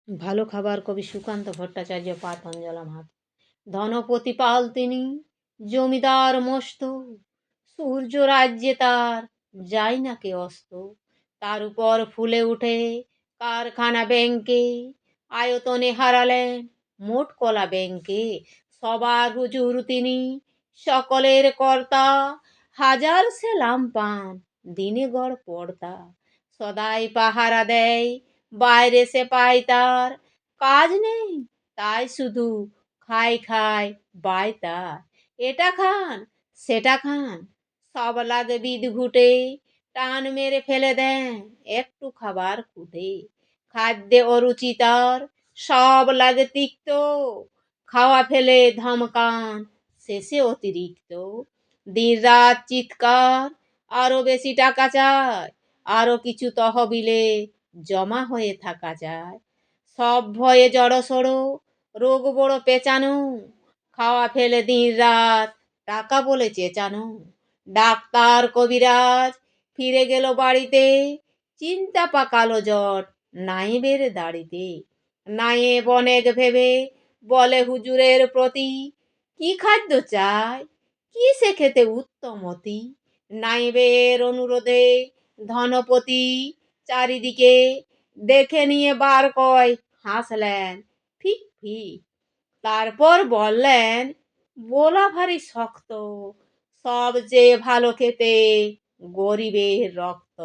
ভালো খাবার কবি সুকান্ত ভট্টাচার্য পাতঞ্জলা মাহাতো। ধনপতি পাল তিনি, জমিদার মস্ত, সূর্য রাজ্যে তার যায় না কে অস্ত। তার উপর ফুলে উঠে কারখানা ব্যাংকে, আয়তনে হারালেন মোট কলা ব্যাংকে। সবার হুজুর তিনি, সকলের কর্তা, হাজার সেলাম পান দিনে গড় পড়তা। সদাই পাহারা দেয় বাইরে সে পায় তার, কাজ নেই তাই শুধু খাই খাই বাই তার। এটা খান সেটা খান সব লাগে বিদ ঘুটে, টান মেরে ফেলে দেন একটু খাবার খুঁটে। খাদ্যে অরুচি তার সব লাগে তিক্ত, খাওয়া ফেলে ধমকান শেষে অতিরিক্ত। দিন রাত চিৎকার আরো বেশি টাকা চায়, আরো কিছু তহবিলে জমা হয়ে থাকা যায়। সব ভয়ে জড়সড়, রোগ বড় পেঁচানো, খাওয়া ফেলে দিন রাত টাকা বলে চেঁচানো। ডাক্তার কবিরাজ ফিরে গেল বাড়িতে, চিন্তা পাকালো জট নায়েবের দাড়িতে। নায়েব অনেক ভেবে বলে হুজুরের প্রতি, কি খাদ্য চাই কি সে খেতে উত্তমতি। নায়েবের অনুরোধে ধনপতি চারিদিকে দেখে নিয়ে বার কয় হাসলেন ফিক ফিক। তারপর বললেন, বলা ভারী শক্ত, সবচেয়ে ভালো খেতে গরিবের রক্ত।